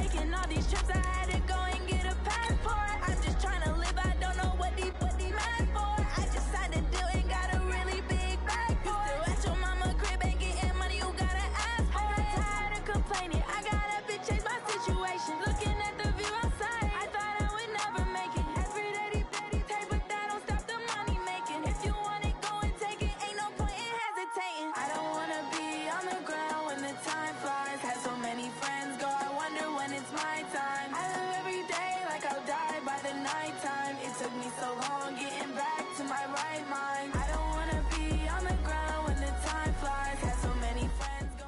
taking all these trips. I had to go and get a passport. I'm just trying to live. I don't know what these mad for. I just signed a deal and got a really big bag for it. You still at your mama crib and getting money, you gotta ask for it. I'm tired of complaining. I got up and changed my situation. Looking at the view outside, I thought I would never make it. Every day they take, but that don't stop the money making. If you want it, go and take it. Ain't no point in hesitating. I don't wanna be on the ground when the time flies. Had so many friends go, I wonder when it's my time. I live every day like I'll die by the nighttime. It took me so long getting back to my right mind. I don't wanna be on the ground when the time flies. Had so many friends go.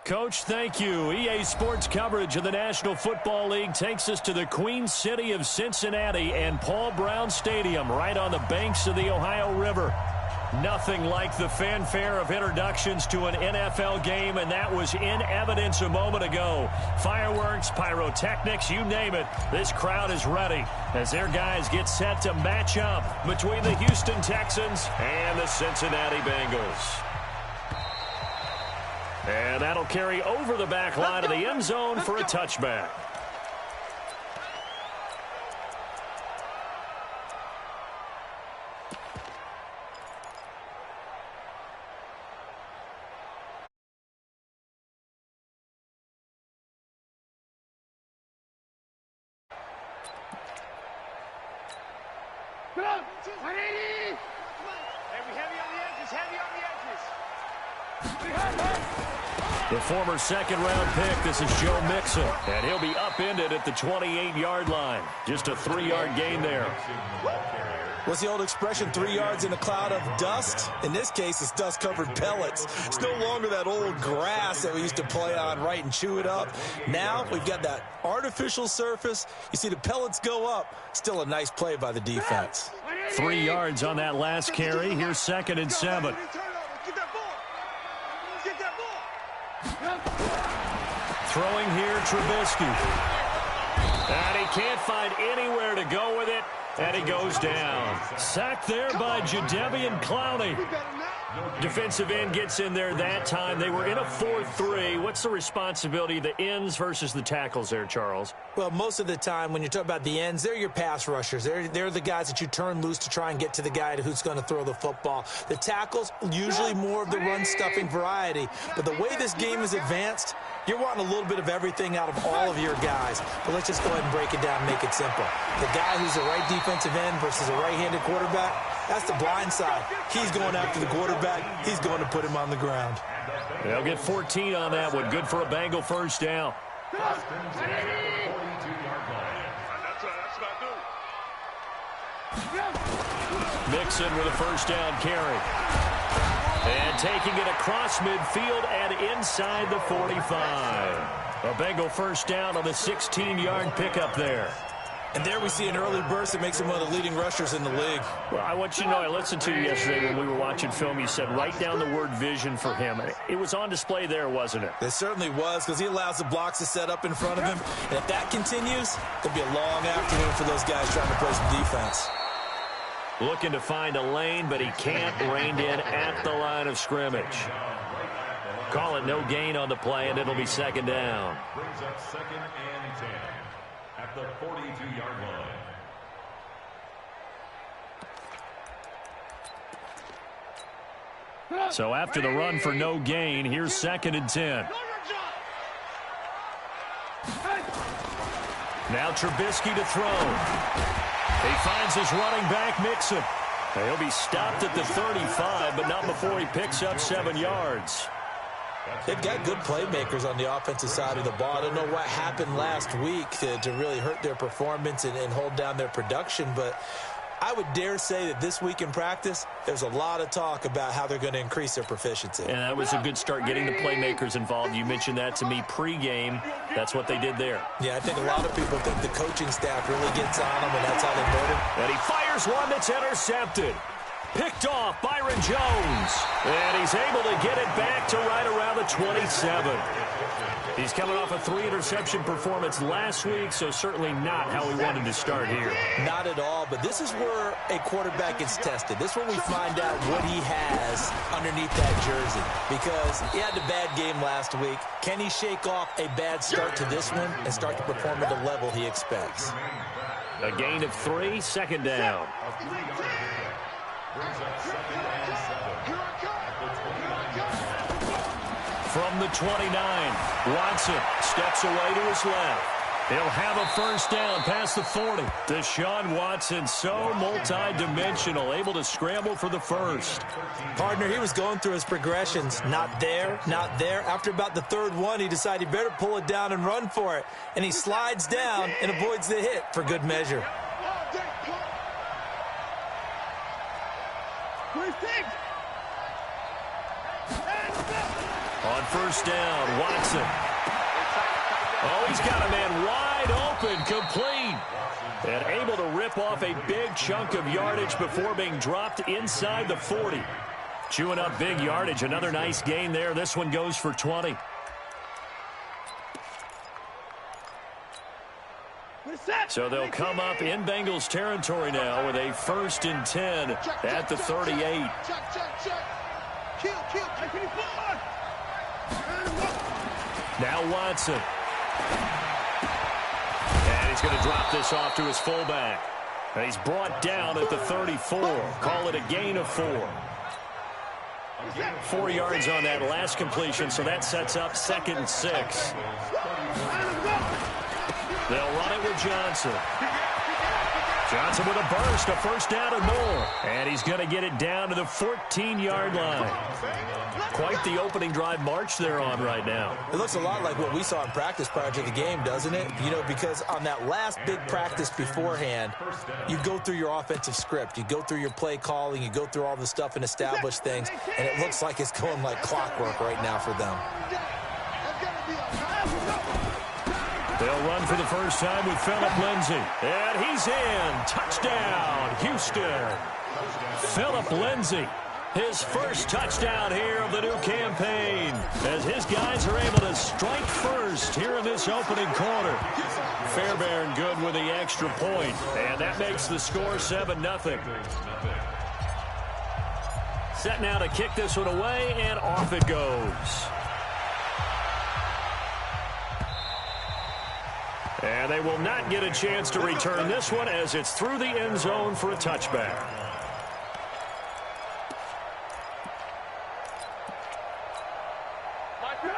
Coach, thank you. EA Sports coverage of the National Football League takes us to the Queen City of Cincinnati and Paul Brown Stadium right on the banks of the Ohio River. Nothing like the fanfare of introductions to an NFL game, and that was in evidence a moment ago. Fireworks, pyrotechnics, you name it. This crowd is ready as their guys get set to match up between the Houston Texans and the Cincinnati Bengals. And that'll carry over the back line of the end zone for a touchback. The former second-round pick, this is Joe Mixon, and he'll be upended at the 28-yard line. Just a 3-yard gain there. What's the old expression, 3 yards in a cloud of dust? In this case, it's dust-covered pellets. It's no longer that old grass that we used to play on, right, and chew it up. Now we've got that artificial surface. You see the pellets go up. Still a nice play by the defense. 3 yards on that last carry. Here's 2nd and 7. Throwing here, Trubisky. And he can't find anywhere to go with it, and he goes down. Sacked there by Jadeveon Clowney. Defensive end gets in there that time. They were in a 4-3. What's the responsibility of the ends versus the tackles there, Charles? Well, most of the time when you talk about the ends, they're your pass rushers. They're the guys that you turn loose to try and get to the guy who's going to throw the football. The tackles, usually more of the run-stuffing variety. But the way this game is advanced, you're wanting a little bit of everything out of all of your guys. But let's just go ahead and break it down and make it simple. The guy who's a right defensive end versus a right-handed quarterback, that's the blind side. He's going after the quarterback. He's going to put him on the ground. They'll get 14 on that one. Good for a Bengal first down. Mixon with a first down carry. And taking it across midfield and inside the 45. A Bengal first down on the 16-yard pickup there. And there we see an early burst that makes him one of the leading rushers in the league. Well, I want you to know, I listened to you yesterday when we were watching film. You said write down the word vision for him. It was on display there, wasn't it? It certainly was, because he allows the blocks to set up in front of him. And if that continues, it'll be a long afternoon for those guys trying to play some defense. Looking to find a lane, but he can't. Reined in at the line of scrimmage. Call it no gain on the play, and it'll be 2nd down. Brings up 2nd and 10 at the 42-yard line. So after the run for no gain, here's 2nd and 10. Now Trubisky to throw. He finds his running back, Mixon. He'll be stopped at the 35, but not before he picks up 7 yards. They've got good playmakers on the offensive side of the ball. I don't know what happened last week to really hurt their performance and hold down their production, but I would dare say that this week in practice, there's a lot of talk about how they're going to increase their proficiency. And that was a good start, getting the playmakers involved. You mentioned that to me pregame. That's what they did there. Yeah, I think a lot of people think the coaching staff really gets on them, and that's how they mold him. And he fires one that's intercepted. Picked off Byron Jones. And he's able to get it back to right around the 27. He's coming off a 3-interception performance last week, so certainly not how he wanted to start here. Not at all, but this is where a quarterback gets tested. This is where we find out what he has underneath that jersey, because he had a bad game last week. Can he shake off a bad start to this one and start to perform at the level he expects? A gain of 3, second down. From the 29, Watson steps away to his left. He'll have a first down past the 40. Deshaun Watson, so multi-dimensional, able to scramble for the first. Partner, he was going through his progressions. Not there, not there. After about the third one, he decided he better pull it down and run for it. And he slides down and avoids the hit for good measure. On first down, Watson. Oh, he's got a man wide open, complete. And able to rip off a big chunk of yardage before being dropped inside the 40. Chewing up big yardage, another nice gain there. This one goes for 20. So they'll come up in Bengals territory now with a 1st and 10 at the 38. Now Watson. And he's going to drop this off to his fullback. And he's brought down at the 34. Call it a gain of 4. 4 yards on that last completion, so that sets up 2nd and 6. They'll run it with Johnson. Johnson with a burst, a first down and more. And he's going to get it down to the 14-yard line. Quite the opening drive march they're on right now. It looks a lot like what we saw in practice prior to the game, doesn't it? You know, because on that last big practice beforehand, you go through your offensive script. You go through your play calling. You go through all the stuff and establish things. And it looks like it's going like clockwork right now for them. They'll run for the first time with Phillip Lindsay. And he's in. Touchdown, Houston. Phillip Lindsay, his first touchdown here of the new campaign, as his guys are able to strike first here in this opening quarter. Fairbairn good with the extra point, and that makes the score 7-0. Set now to kick this one away, and off it goes. And they will not get a chance to return this one as it's through the end zone for a touchback.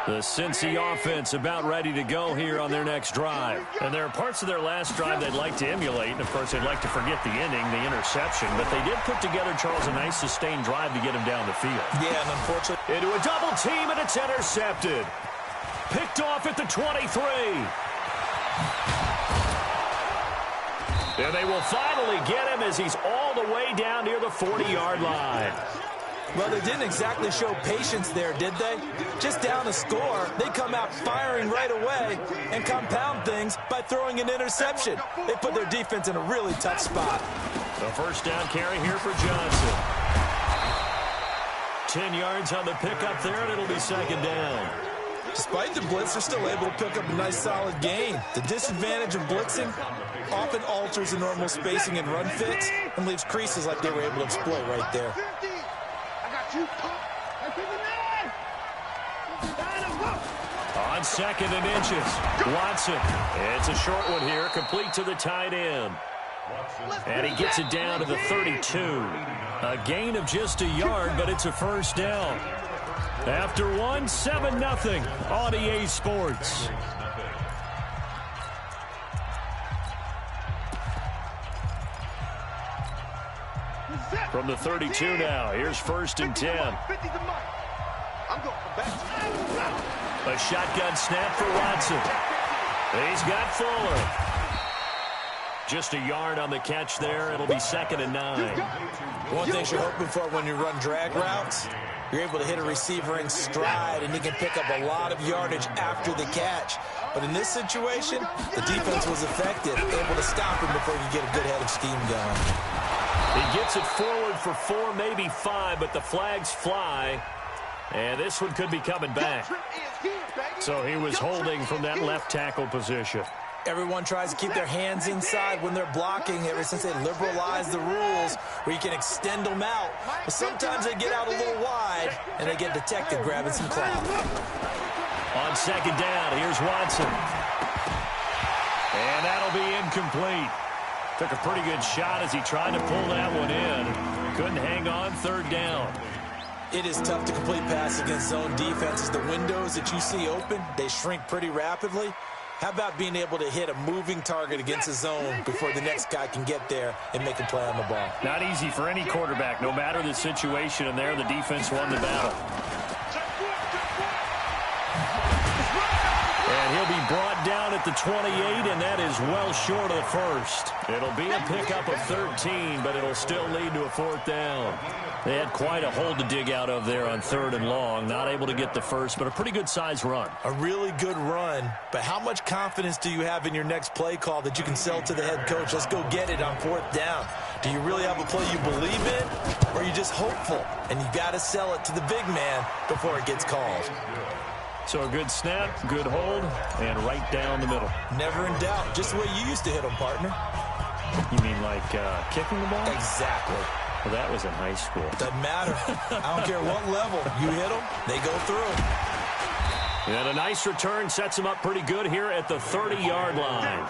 The Cincy offense about ready to go here on their next drive. And there are parts of their last drive they'd like to emulate. And, of course, they'd like to forget the ending, the interception. But they did put together, Charles, a nice sustained drive to get him down the field. Yeah, and unfortunately, into a double team, and it's intercepted. Picked off at the 23. And they will finally get him as he's all the way down near the 40-yard line. well, they didn't exactly show patience there, did they? Just down a score, they come out firing right away and compound things by throwing an interception. They put their defense in a really tough spot. The first down carry here for Johnson. 10 yards on the pickup there, and it'll be second down. Despite the blitz, they're still able to pick up a nice solid gain. The disadvantage of blitzing often alters the normal spacing and run fits and leaves creases like they were able to exploit right there. On 2nd and inches, Watson. It's a short one here, complete to the tight end. And he gets it down to the 32. A gain of just a yard, but it's a first down. After one, 7-0 on EA Sports. From the 32 now, here's 1st and 10. A shotgun snap for Watson. He's got Fuller. Just a yard on the catch there. It'll be 2nd and 9. One thing you're hoping for when you run drag routes, you're able to hit a receiver in stride, and he can pick up a lot of yardage after the catch. But in this situation, the defense was effective, able to stop him before you get a good head of steam going. He gets it forward for 4, maybe 5, but the flags fly. And this one could be coming back. So he was holding from that left tackle position. Everyone tries to keep their hands inside when they're blocking ever since they liberalized the rules where you can extend them out. But sometimes they get out a little wide and they get detected grabbing some clout. On second down, here's Watson. And that'll be incomplete. Took a pretty good shot as he tried to pull that one in. Couldn't hang on third down. It is tough to complete passes against zone defenses. The windows that you see open, they shrink pretty rapidly. How about being able to hit a moving target against a zone before the next guy can get there and make a play on the ball? Not easy for any quarterback, no matter the situation, and there the defense won the battle. And he'll be brought down at the 28, and that is well short of the first. It'll be a pickup of 13, but it'll still lead to a fourth down. They had quite a hole to dig out of there on third and long. Not able to get the first, but a pretty good-sized run. A really good run, but how much confidence do you have in your next play call that you can sell to the head coach? Let's go get it on fourth down. Do you really have a play you believe in, or are you just hopeful? And you got to sell it to the big man before it gets called. So a good snap, good hold, and right down the middle. Never in doubt. Just the way you used to hit them, partner. You mean like kicking the ball? Exactly. Well, that was in high school. Doesn't matter. I don't care what level. You hit them, they go through. And a nice return sets him up pretty good here at the 30-yard line.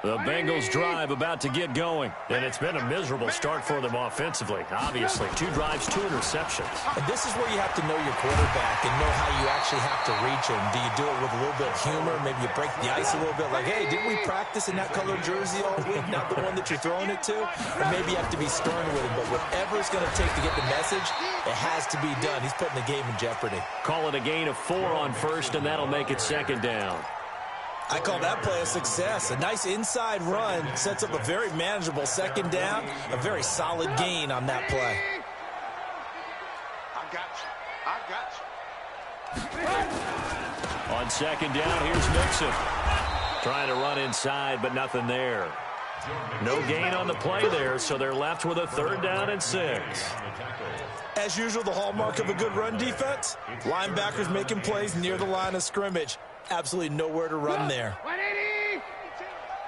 The Bengals drive about to get going, and it's been a miserable start for them offensively. Obviously, 2 drives, 2 interceptions. And this is where you have to know your quarterback and know how you actually have to reach him. Do you do it with a little bit of humor? Maybe you break the ice a little bit like, hey, didn't we practice in that color jersey all week, not the one that you're throwing it to? Or maybe you have to be stern with him, but whatever it's going to take to get the message, it has to be done. He's putting the game in jeopardy. Call it a gain of 4 on first, and that'll make it second down. I call that play a success. A nice inside run sets up a very manageable second down, a very solid gain on that play. I got you. On second down, here's Mixon. Trying to run inside, but nothing there. No gain on the play there, so they're left with a third down and 6. As usual, the hallmark of a good run defense, linebackers making plays near the line of scrimmage. Absolutely nowhere to run there. 180.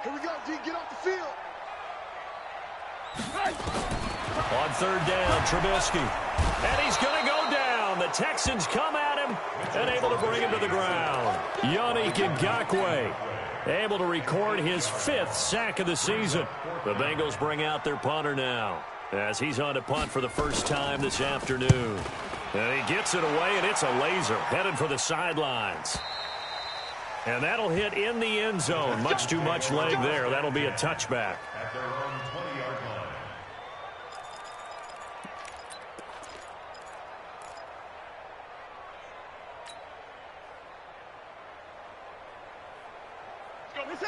Here we go, D. Get off the field. On third down, Trubisky. And he's going to go down. The Texans come at him and able to bring him to the ground. Yannick Ngakoue able to record his 5th sack of the season. The Bengals bring out their punter now as he's on to punt for the first time this afternoon. And he gets it away, and it's a laser headed for the sidelines. And that'll hit in the end zone. Much too much leg there. That'll be a touchback. At their own 20-yard line.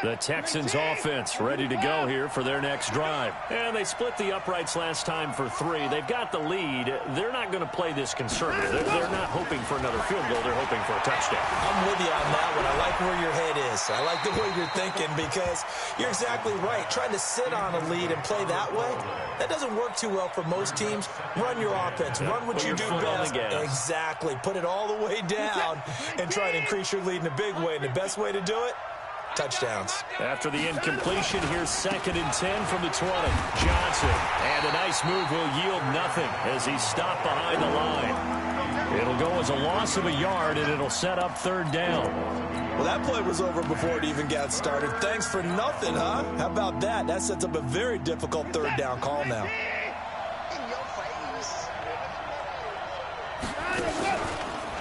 The Texans offense ready to go here for their next drive. And they split the uprights last time for 3. They've got the lead. They're not going to play this conservative. They're not hoping for another field goal. They're hoping for a touchdown. I'm with you on that one. I like where your head is. I like the way you're thinking because you're exactly right. Trying to sit on a lead and play that way, that doesn't work too well for most teams. Run your offense. Run what you do best. Exactly. Put it all the way down and try to increase your lead in a big way. And the best way to do it, touchdowns. After the incompletion, here's 2nd and 10 from the 20. Johnson, and a nice move will yield nothing as he's stopped behind the line. It'll go as a loss of a yard, and it'll set up third down. Well, that play was over before it even got started. Thanks for nothing, huh? How about that? That sets up a very difficult third down call now.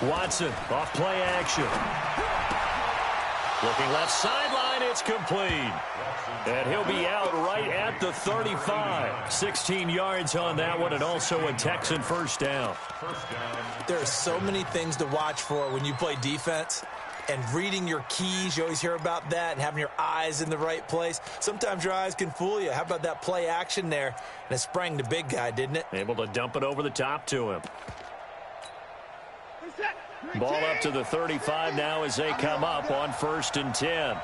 Watson, off play action. Looking left sideline, it's complete. And he'll be out right at the 35. 16 yards on that one, and also a Texan first down. There are so many things to watch for when you play defense. and reading your keys. You always hear about that, and having your eyes in the right place. Sometimes your eyes can fool you. How about that play action there? And it sprang the big guy, didn't it? Able to dump it over the top to him. Ball up to the 35 now as they come up on 1st and 10.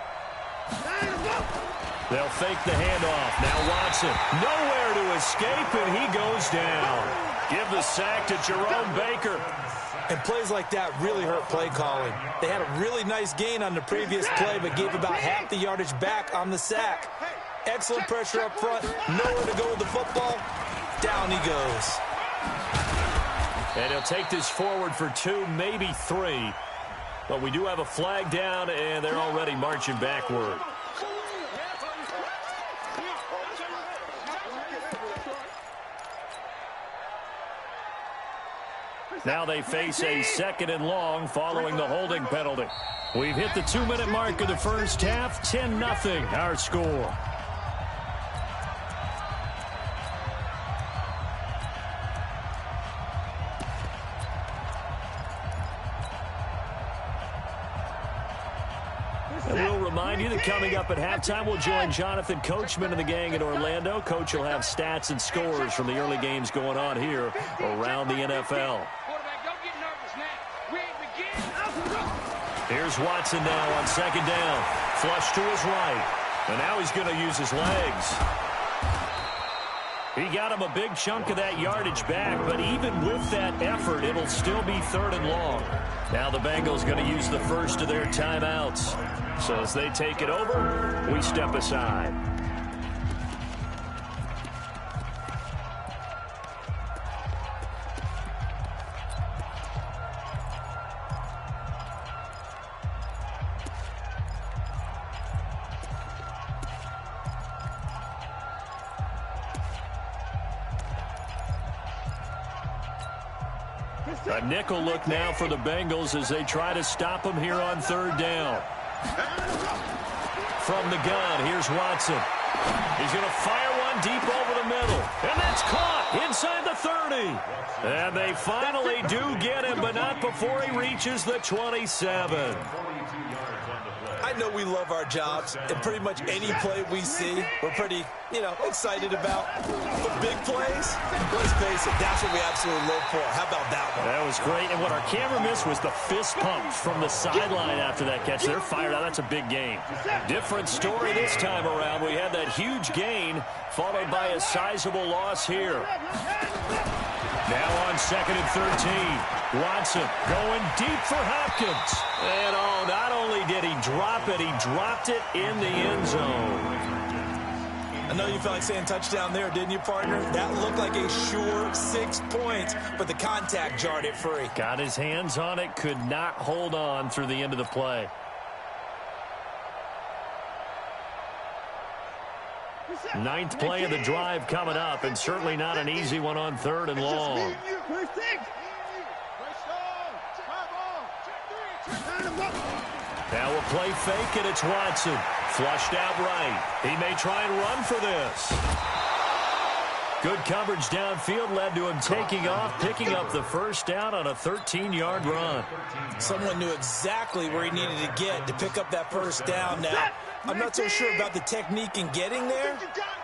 They'll fake the handoff. Now Watson, nowhere to escape, and he goes down. Give the sack to Jerome Baker. And plays like that really hurt play calling. They had a really nice gain on the previous play, but gave about half the yardage back on the sack. Excellent pressure up front. Nowhere to go with the football. Down he goes. And he'll take this forward for 2, maybe 3. But we do have a flag down, and they're already marching backward. Now they face a 2nd and long following the holding penalty. We've hit the 2-minute mark of the first half. 10-0 our score. And we'll remind you that coming up at halftime, we'll join Jonathan Coachman and the gang in Orlando. Coach will have stats and scores from the early games going on here around the NFL. Here's Watson now on 2nd down. Flush to his right. And now he's going to use his legs. He got him a big chunk of that yardage back, but even with that effort, it'll still be 3rd and long. Now the Bengals going to use the first of their timeouts. So as they take it over, we step aside. A nickel look now for the Bengals as they try to stop him here on 3rd down. From the gun, here's Watson. He's going to fire one deep over the middle. And that's caught inside the 30. And they finally do get him, but not before he reaches the 27. I know we love our jobs, and pretty much any play we see, we're pretty, excited about. But big plays, let's face it, that's what we absolutely live for. How about that one? That was great, and what our camera missed was the fist pump from the sideline after that catch. They're fired out. That's a big gain. Different story this time around. We had that huge gain, followed by a sizable loss here. Now on 2nd and 13. Watson going deep for Hopkins. And not only did he drop it, he dropped it in the end zone. I know you felt like saying touchdown there, didn't you, partner? That looked like a sure 6 points, but the contact jarred it free. Got his hands on it, could not hold on through the end of the play. Ninth play of the drive coming up, and certainly not an easy one on 3rd and long. Now a play fake, and it's Watson. Flushed out right. He may try and run for this. Good coverage downfield led to him taking off, picking up the first down on a 13-yard run. Someone knew exactly where he needed to get to pick up that first down. Now, I'm not so sure about the technique in getting there,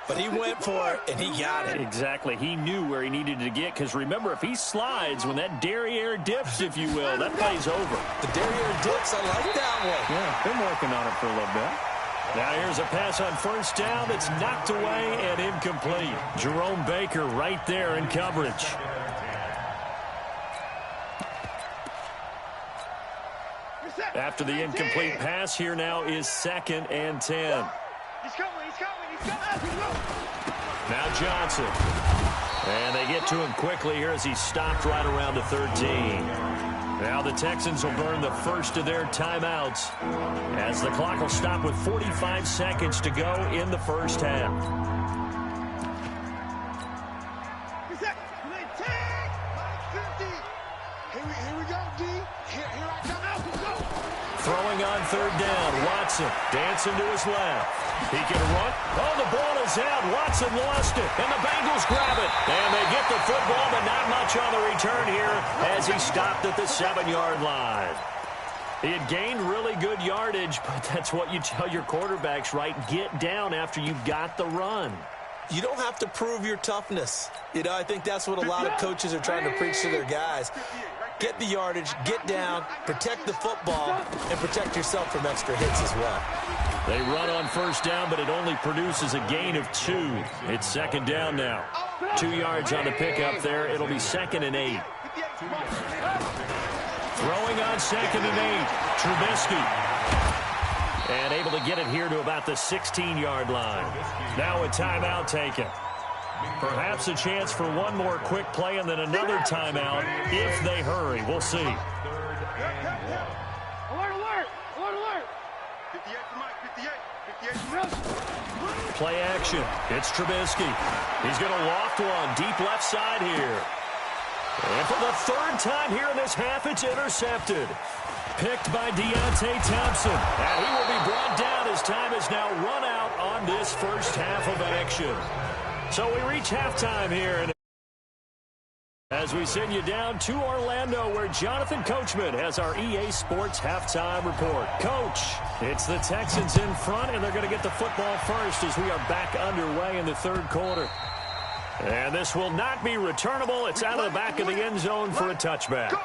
but he went for it, and he got it. Exactly. He knew where he needed to get, because remember, if he slides, when that derriere dips, if you will, that play's over. The derriere dips, I like that one. Yeah, been working on it for a little bit. Now here's a pass on 1st down that's knocked away and incomplete. Jerome Baker right there in coverage. After the incomplete pass, here now is 2nd and 10. He's coming. Now Johnson. And they get to him quickly here as he stopped right around the 13. Now the Texans will burn the first of their timeouts as the clock will stop with 45 seconds to go in the first half. Here we go, D. Here I come. Throwing on 3rd down, Watson dancing to his left. He can run. Oh, the ball is out. Watson lost it, and the Bengals grab it. And they get the football, but not much on the return here as he stopped at the 7-yard line. He had gained really good yardage, but that's what you tell your quarterbacks, right? Get down after you've got the run. You don't have to prove your toughness. You know, I think that's what a lot of coaches are trying to preach to their guys. Get the yardage, get down, protect the football, and protect yourself from extra hits as well. They run on first down, but it only produces a gain of 2. It's second down now. 2 yards on the pickup there. It'll be 2nd and 8. Throwing on 2nd and 8. Trubisky. And able to get it here to about the 16-yard line. Now a timeout taken. Perhaps a chance for one more quick play and then another timeout if they hurry. We'll see. Alert, alert! Alert, alert! 58 for Mike, 58. 58. Play action. It's Trubisky. He's going to loft one deep left side here. And for the 3rd time here in this half, it's intercepted. Picked by Deontay Thompson. And he will be brought down as time is now run out on this first half of action. So we reach halftime here. And as we send you down to Orlando, where Jonathan Coachman has our EA Sports halftime report. Coach, it's the Texans in front, and they're going to get the football first as we are back underway in the 3rd quarter. And this will not be returnable. It's out of the back of the end zone for a touchback.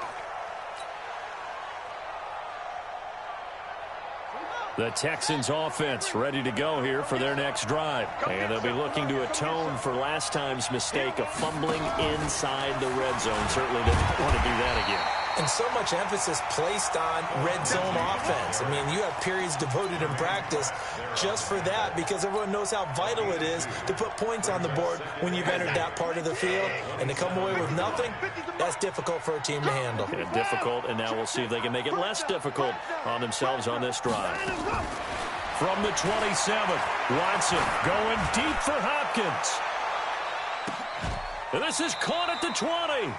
The Texans offense ready to go here for their next drive. And they'll be looking to atone for last time's mistake of fumbling inside the red zone. Certainly didn't want to do that again. And so much emphasis placed on red zone offense. I mean, you have periods devoted in practice just for that because everyone knows how vital it is to put points on the board when you've entered that part of the field. And to come away with nothing, that's difficult for a team to handle. Yeah, difficult, and now we'll see if they can make it less difficult on themselves on this drive. From the 27, Watson going deep for Hopkins. And this is caught at the 20.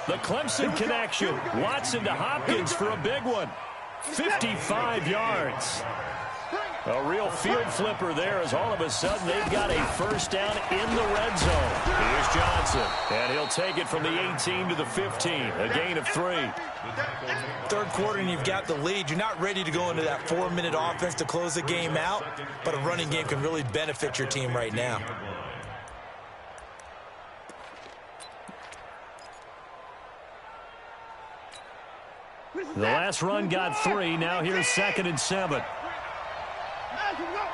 The Clemson connection. Watson to Hopkins for a big one. 55 yards. A real field flipper there as all of a sudden they've got a first down in the red zone. Here's Johnson, and he'll take it from the 18 to the 15, a gain of 3. 3rd quarter and you've got the lead. You're not ready to go into that 4-minute offense to close the game out, but a running game can really benefit your team right now. The last run got 3. Now here's 2nd and 7. Let me know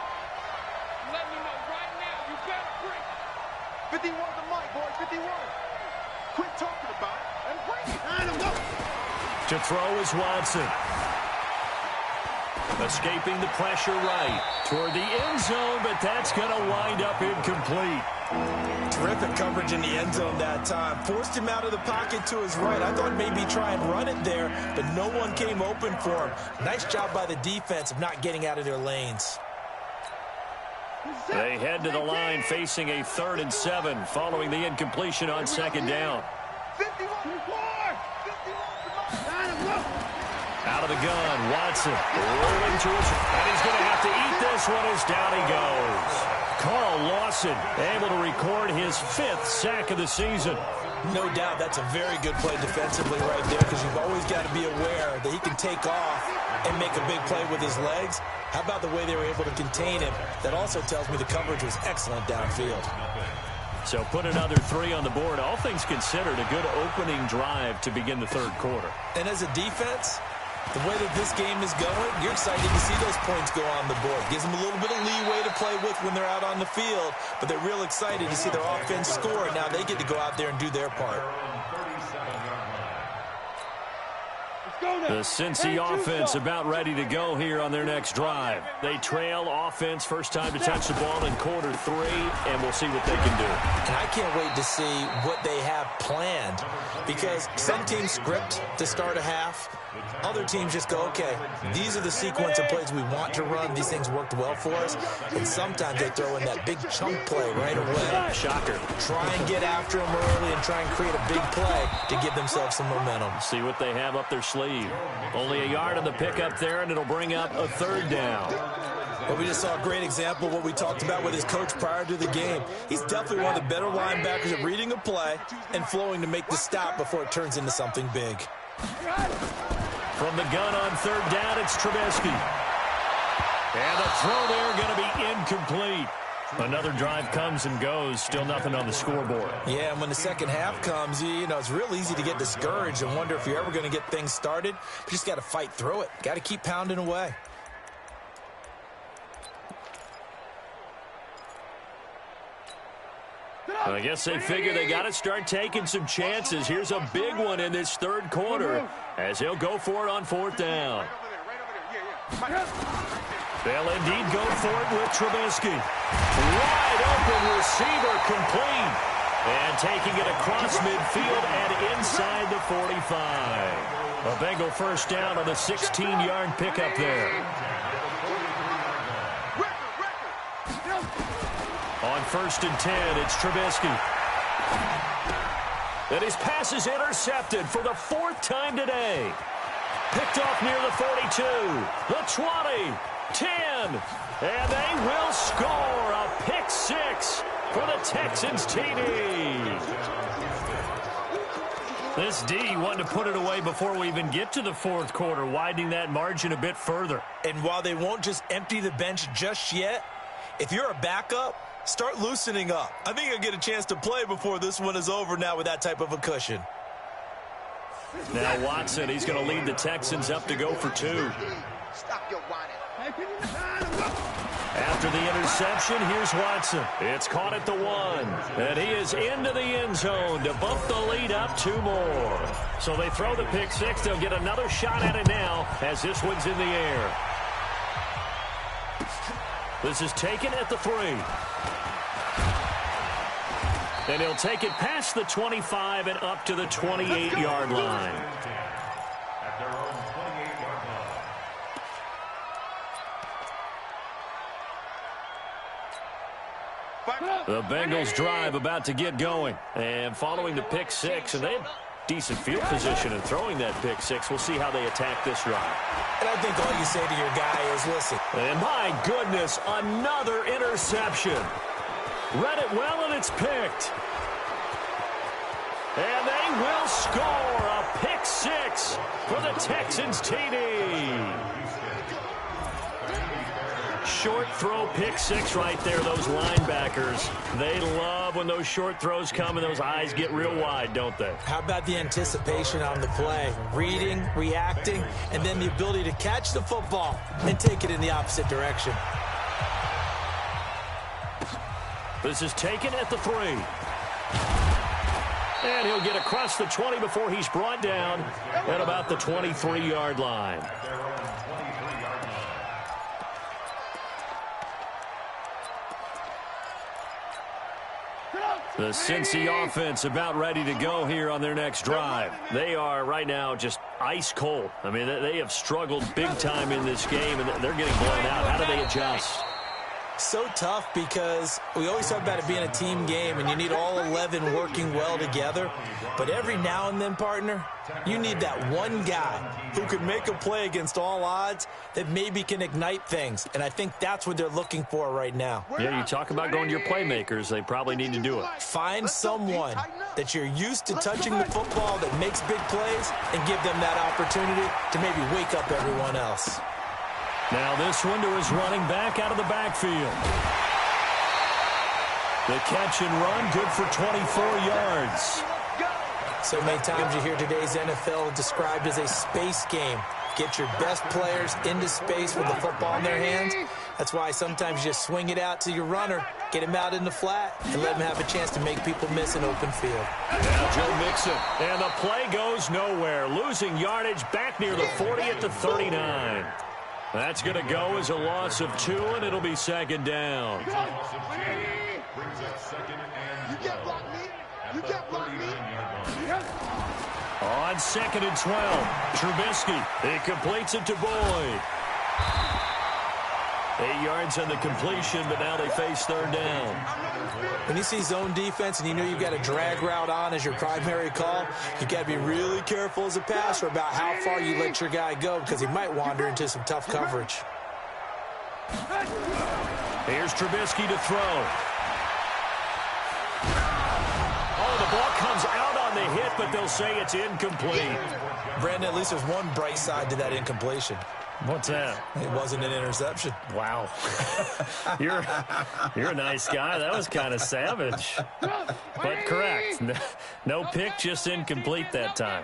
right now. You gotta bring 51 to Mike, boys. 51. Quit talking about it and bring it. To throw is Watson. Escaping the pressure right toward the end zone, but that's going to wind up incomplete. Terrific coverage in the end zone that time. Forced him out of the pocket to his right. I thought maybe try and run it there, but no one came open for him. Nice job by the defense of not getting out of their lanes. They head to the line facing a 3rd and 7 following the incompletion on 2nd down. 51. Out of the gun, Watson rolling to his, and he's going to have to eat this one as down he goes. Carl Lawson able to record his 5th sack of the season. No doubt that's a very good play defensively right there because you've always got to be aware that he can take off and make a big play with his legs. How about the way they were able to contain him? That also tells me the coverage was excellent downfield. So put another 3 on the board. All things considered, a good opening drive to begin the 3rd quarter. And as a defense, the way that this game is going, you're excited to see those points go on the board. Gives them a little bit of leeway to play with when they're out on the field, but they're real excited to see their offense score, and now they get to go out there and do their part. The Cincy offense about ready to go here on their next drive. They trail offense, first time to touch the ball in quarter 3, and we'll see what they can do. And I can't wait to see what they have planned because some teams script to start a half. Other teams just go, okay, these are the sequence of plays we want to run. These things worked well for us. And sometimes they throw in that big chunk play right away. Shocker. Try and get after them early and try and create a big play to give themselves some momentum. See what they have up their sleeve. Only a yard on the pickup there, and it'll bring up a 3rd down. Well, we just saw a great example of what we talked about with his coach prior to the game. He's definitely one of the better linebackers at reading a play and flowing to make the stop before it turns into something big. From the gun on third down, it's Trubisky. And the throw there going to be incomplete. Another drive comes and goes. Still nothing on the scoreboard. Yeah, and when the second half comes, you know, it's real easy to get discouraged and wonder if you're ever going to get things started. You just got to fight through it. Got to keep pounding away. I guess they figure they got to start taking some chances. Here's a big one in this third quarter as he'll go for it on fourth down. They'll indeed go for it with Trubisky. Wide open receiver complete. And taking it across midfield and inside the 45. A Bengal first down on the 16-yard pickup there. On 1st and 10, it's Trubisky. And his pass is intercepted for the 4th time today. Picked off near the 42, the 20, 10, and they will score a pick six for the Texans TD. This D wanted to put it away before we even get to the 4th quarter, widening that margin a bit further. And while they won't just empty the bench just yet, if you're a backup, start loosening up. I think you'll get a chance to play before this one is over now with that type of a cushion. Now Watson, he's going to lead the Texans up to go for 2. Stop your whining. After the interception, here's Watson. It's caught at the 1. And he is into the end zone to bump the lead up 2 more. So they throw the pick six. They'll get another shot at it now as this one's in the air. This is taken at the 3. And he'll take it past the 25 and up to the 28-yard line. At their own 28-yard line. The Bengals drive about to get going. And following the pick six, and they have decent field position in throwing that pick six. We'll see how they attack this drive. And I think all you say to your guy is, listen. And my goodness, another interception. Read it well, and it's picked. And they will score a pick six for the Texans TD. Short throw pick six right there, those linebackers. They love when those short throws come and those eyes get real wide, don't they? How about the anticipation on the play? Reading, reacting, and then the ability to catch the football and take it in the opposite direction. This is taken at the 3. And he'll get across the 20 before he's brought down at about the 23-yard line. The Cincy offense about ready to go here on their next drive. They are right now just ice cold. I mean, they have struggled big time in this game, and they're getting blown out. How do they adjust? So tough because we always talk about it being a team game and you need all 11 working well together. But every now and then, partner, you need that one guy who can make a play against all odds that maybe can ignite things. And I think that's what they're looking for right now. Yeah, you talk about going to your playmakers. They probably need to do it. Find someone that you're used to touching the football that makes big plays and give them that opportunity to maybe wake up everyone else. Now this one to his running back out of the backfield. The catch and run, good for 24 yards. So many times you hear today's NFL described as a space game. Get your best players into space with the football in their hands. That's why sometimes you just swing it out to your runner, get him out in the flat, and let him have a chance to make people miss an open field. Now Joe Mixon, and the play goes nowhere. Losing yardage back near the 40 at the 39. That's going to go as a loss of 2, and it'll be second down. You can't block me. You can't block me. On 2nd and 12, Trubisky. He completes it to Boyd. 8 yards on the completion, but now they face third down. When you see zone defense and you know you've got a drag route on as your primary call, you've got to be really careful as a passer about how far you let your guy go because he might wander into some tough coverage. Here's Trubisky to throw. Oh, the ball comes out on the hit, but they'll say it's incomplete. Brandon, at least there's one bright side to that incompletion. What's that? It wasn't an interception. Wow. You're a nice guy. That was kind of savage. But correct. No pick, just incomplete that time.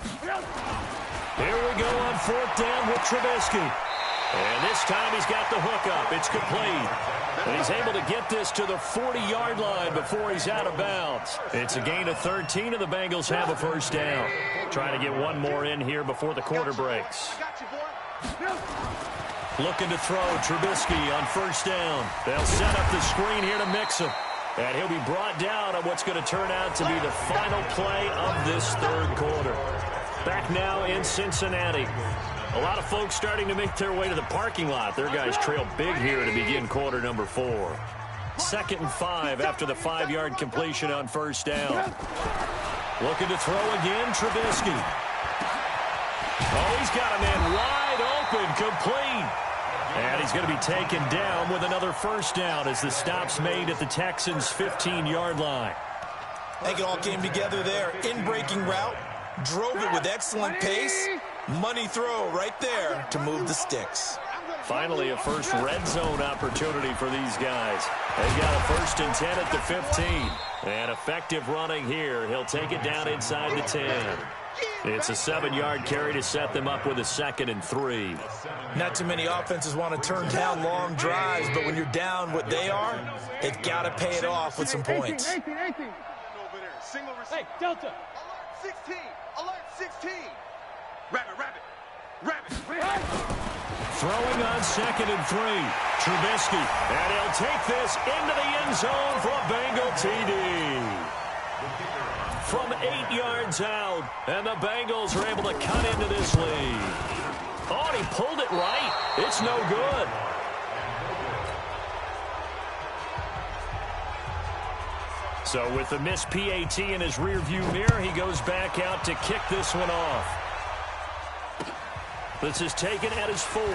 Here we go on 4th down with Trubisky. And this time he's got the hook up. It's complete. And he's able to get this to the 40-yard line before he's out of bounds. It's a gain of 13, and the Bengals have a first down. Trying to get one more in here before the quarter breaks. Looking to throw Trubisky on 1st down. They'll set up the screen here to mix him. And he'll be brought down on what's going to turn out to be the final play of this 3rd quarter. Back now in Cincinnati. A lot of folks starting to make their way to the parking lot. Their guys trail big here to begin quarter number 4. 2nd and 5 after the 5-yard completion on 1st down. Looking to throw again, Trubisky. Oh, he's got a man wide open, complete. And he's going to be taken down with another first down as the stop's made at the Texans' 15-yard line. I think it all came together there. In-breaking route, drove it with excellent pace. Money throw right there to move the sticks. Finally, a first red zone opportunity for these guys. They've got a 1st and 10 at the 15. And effective running here. He'll take it down inside the 10. It's a 7-yard carry to set them up with a 2nd and 3. Not too many offenses want to turn down long drives, but when you're down what they are, they've got to pay it off with some points. 18. Hey, Delta. Alert 16. Alert 16. Rabbit. Throwing on 2nd and 3. Trubisky. And he'll take this into the end zone for a Bengal TD. From 8 yards out, and the Bengals are able to cut into this lead. Oh, and he pulled it right. It's no good. So with the missed PAT in his rearview mirror, he goes back out to kick this one off. This is taken at his 4. And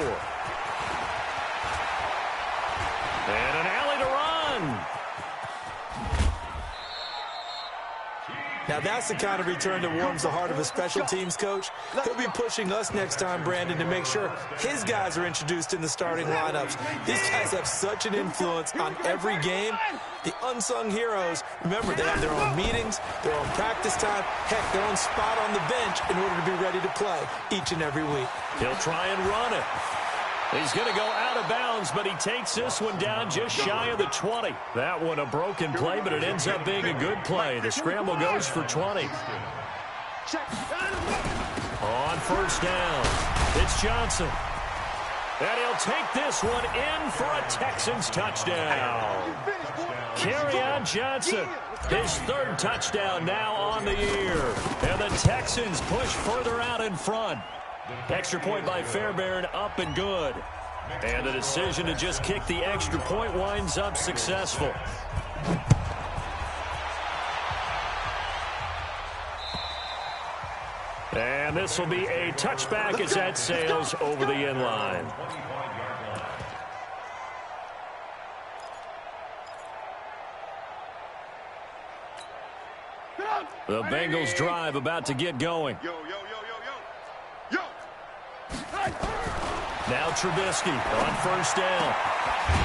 an alley to run. Now that's the kind of return that warms the heart of a special teams coach. He'll be pushing us next time, Brandon, to make sure his guys are introduced in the starting lineups. These guys have such an influence on every game. The unsung heroes, remember, they have their own meetings, their own practice time, heck, their own spot on the bench in order to be ready to play each and every week. He'll try and run it. He's going to go out of bounds, but he takes this one down just shy of the 20. That one a broken play, but it ends up being a good play. The scramble goes for 20. On 1st down, it's Johnson. And he'll take this one in for a Texans touchdown. Kerryon Johnson, his 3rd touchdown now on the year. And the Texans push further out in front. Extra point by Fairbairn, up and good. And the decision to just kick the extra point winds up successful. And this will be a touchback as that sails over the end line. The Bengals drive about to get going. Now Trubisky on 1st down.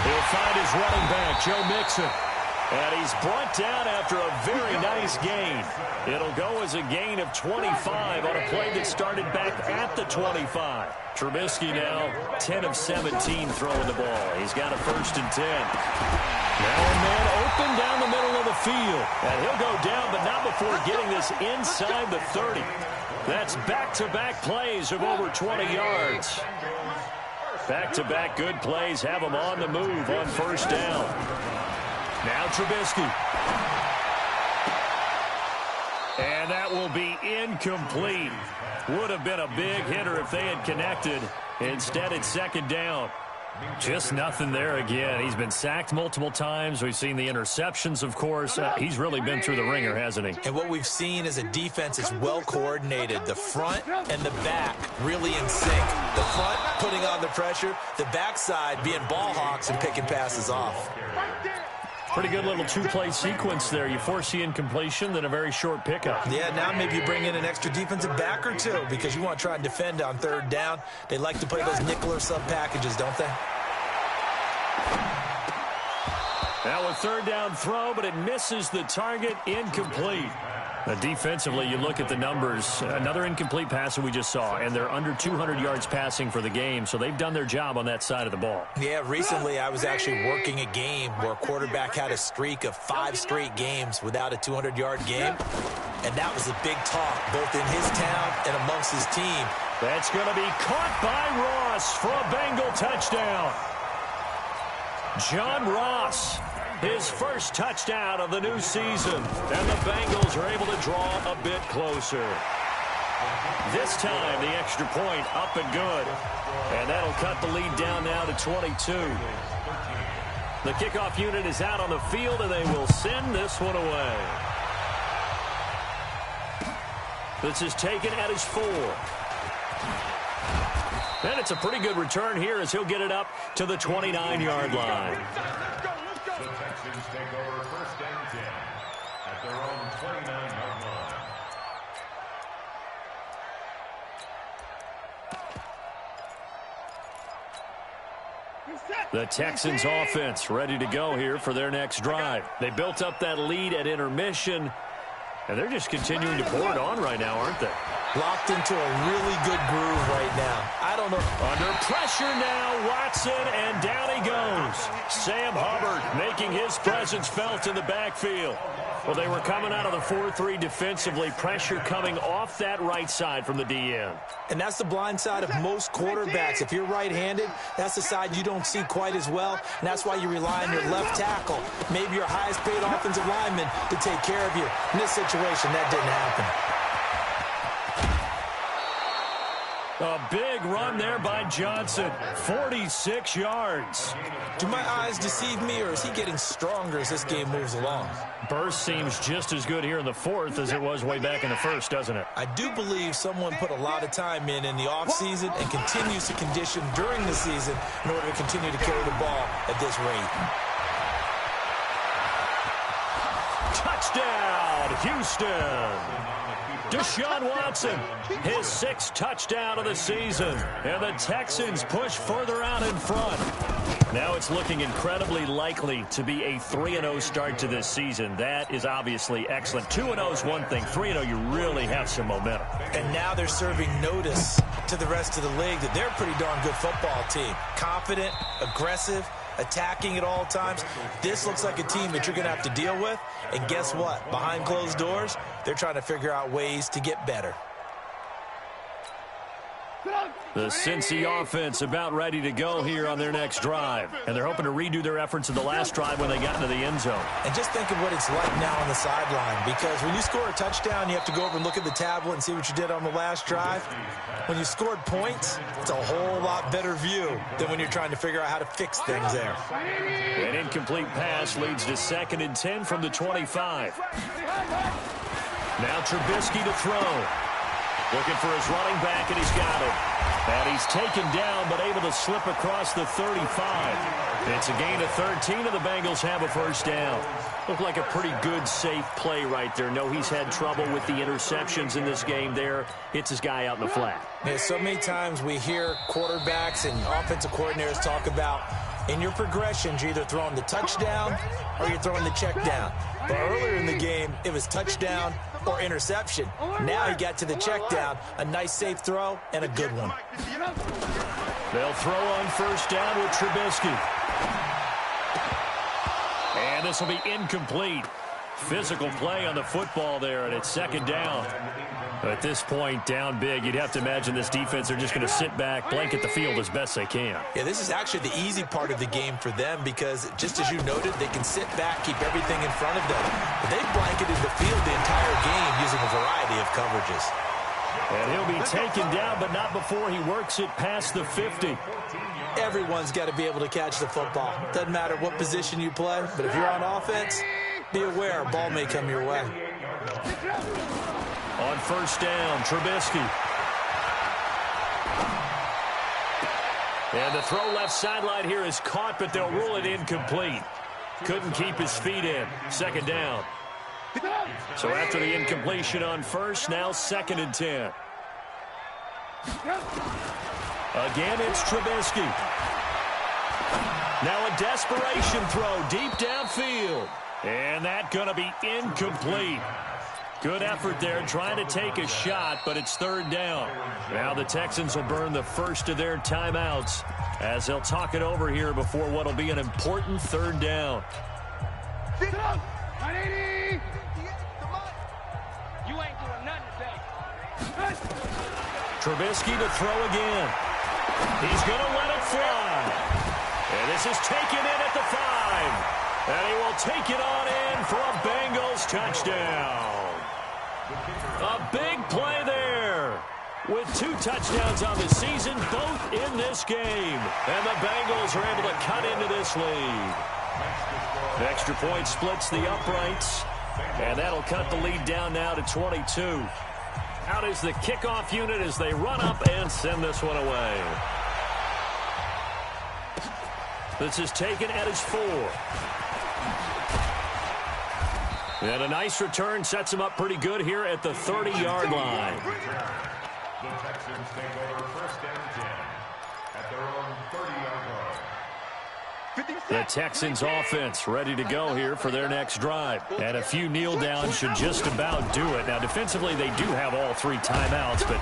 He'll find his running back, Joe Mixon. And he's brought down after a very nice gain. It'll go as a gain of 25 on a play that started back at the 25. Trubisky now 10 of 17 throwing the ball. He's got a 1st and 10. Now a man open down the middle of the field. And he'll go down, but not before getting this inside the 30. That's back-to-back plays of over 20 yards. Back-to-back good plays have him on the move on 1st down. Now Trubisky. And that will be incomplete. Would have been a big hitter if they had connected. Instead, it's 2nd down. Just nothing there again. He's been sacked multiple times. We've seen the interceptions, of course. He's really been through the ringer, hasn't he? And what we've seen is a defense that's well coordinated. The front and the back really in sync. The front putting on the pressure. The backside being ball hawks and picking passes off. Pretty good little two-play sequence there. You force the incompletion, then a very short pickup. Yeah, now maybe you bring in an extra defensive back or two because you want to try and defend on third down. They like to play those nickel or sub packages, don't they? Now a third down throw, but it misses the target, incomplete. Defensively, you look at the numbers. Another incomplete pass that we just saw, and they're under 200 yards passing for the game, so they've done their job on that side of the ball. Yeah, recently I was actually working a game where a quarterback had a streak of 5 straight games without a 200-yard game, and that was a big talk, both in his town and amongst his team. That's going to be caught by Ross for a Bengal touchdown. John Ross, his first touchdown of the new season, and the Bengals are able to draw a bit closer. This time, the extra point up and good, and that'll cut the lead down now to 22. The kickoff unit is out on the field, and they will send this one away. This is taken at his 4. And it's a pretty good return here as he'll get it up to the 29-yard line. The Texans take over first and 10 at their own 29-yard line. The Texans offense ready to go here for their next drive. They built up that lead at intermission, and they're just continuing to pour it on right now, aren't they? Locked into a really good groove right now. I don't know. Under pressure now, Watson, and down he goes. Sam Hubbard making his presence felt in the backfield. Well, they were coming out of the 4-3 defensively. Pressure coming off that right side from the DN. And that's the blind side of most quarterbacks. If you're right-handed, that's the side you don't see quite as well, and that's why you rely on your left tackle, maybe your highest-paid offensive lineman, to take care of you. In this situation, that didn't happen. A big run there by Johnson, 46 yards. Do my eyes deceive me, or is he getting stronger as this game moves along? Burst seems just as good here in the 4th as it was way back in the 1st, doesn't it? I do believe someone put a lot of time in the offseason and continues to condition during the season in order to continue to carry the ball at this rate. Touchdown, Houston. Deshaun Watson, his 6th touchdown of the season, and the Texans push further out in front. Now it's looking incredibly likely to be a 3-0 start to this season. That is obviously excellent. 2-0 is one thing. 3-0, you really have some momentum. And now they're serving notice to the rest of the league that they're a pretty darn good football team. Confident, aggressive, attacking at all times. This looks like a team that you're going to have to deal with. And guess what? Behind closed doors, they're trying to figure out ways to get better. The Cincy offense about ready to go here on their next drive. And they're hoping to redo their efforts of the last drive when they got into the end zone. And just think of what it's like now on the sideline, because when you score a touchdown, you have to go over and look at the tablet and see what you did on the last drive. When you scored points, it's a whole lot better view than when you're trying to figure out how to fix things there. An incomplete pass leads to 2nd and 10 from the 25. Now Trubisky to throw. Looking for his running back, and he's got it. And he's taken down, but able to slip across the 35. It's a gain of 13, and the Bengals have a first down. Looked like a pretty good, safe play right there. No, he's had trouble with the interceptions in this game there. Hits his guy out in the flat. Yeah, so many times we hear quarterbacks and offensive coordinators talk about in your progressions, you're either throwing the touchdown or you're throwing the check down. But earlier in the game, it was touchdown or interception. Now he got to the check down, a nice safe throw, and a good one. They'll throw on first down with Trubisky. And this will be incomplete. Physical play on the football there, and it's 2nd down. At this point, down big, you'd have to imagine this defense, they're just going to sit back, blanket the field as best they can. Yeah, this is actually the easy part of the game for them because, just as you noted, they can sit back, keep everything in front of them. But they've blanketed the field the entire game using a variety of coverages. And he'll be taken down, but not before he works it past the 50. Everyone's got to be able to catch the football. Doesn't matter what position you play, but if you're on offense, be aware a ball may come your way. On first down, Trubisky. And the throw left sideline here is caught, but they'll rule it incomplete. Couldn't keep his feet in. Second down. So after the incompletion on first, now 2nd and 10. Again, it's Trubisky. Now a desperation throw deep downfield. And that's going to be incomplete. Good effort there trying to take a shot, but it's 3rd down. Now the Texans will burn the first of their timeouts as they'll talk it over here before what will be an important 3rd down. You ain't doing nothing today. Trubisky to throw again. He's going to let it fly. And this is taken in at the 5. And he will take it on in for a Bengals touchdown. A big play there. With 2 touchdowns on the season, both in this game. And the Bengals are able to cut into this lead. Extra point splits the uprights. And that'll cut the lead down now to 22. Out is the kickoff unit as they run up and send this one away. This is taken at his 4. And a nice return sets him up pretty good here at the 30-yard line. The Texans take over 1st and 10 at their own 30-yard line. The Texans offense ready to go here for their next drive. And a few kneel downs should just about do it. Now, defensively, they do have all 3 timeouts, but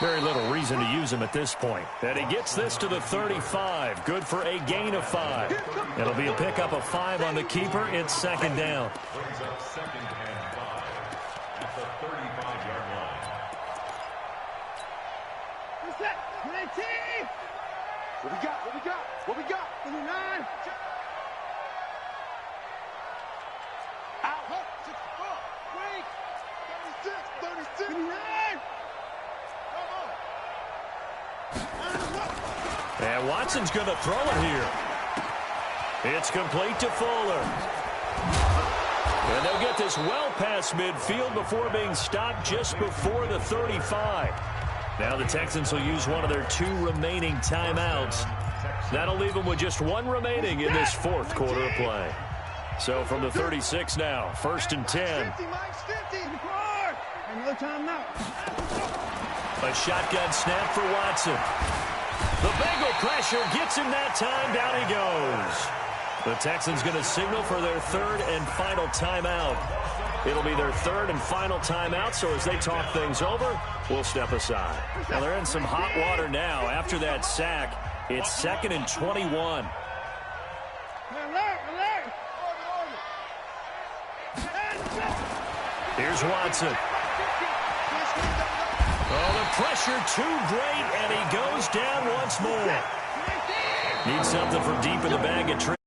very little reason to use them at this point. And he gets this to the 35. Good for a gain of 5. It'll be a pickup of 5 on the keeper. It's 2nd down. Brings up 2nd and 5 at the 35-yard line. What we got? What we got? What we got? 29. Out. 64. Wait. 36. 36. 29. And Watson's going to throw it here. It's complete to Fuller. And they'll get this well past midfield before being stopped just before the 35. Now the Texans will use one of their 2 remaining timeouts. That'll leave them with just 1 remaining in this 4th quarter of play. So from the 36 now, 1st and 10. A shotgun snap for Watson. The Bengal pressure gets him that time. Down he goes. The Texans going to signal for their 3rd and final timeout. It'll be their 3rd and final timeout, so as they talk things over, we'll step aside. Now they're in some hot water now. After that sack, it's 2nd and 21. Here's Watson. Oh, the pressure too great, and he goes down once more. Needs something from deep in the bag at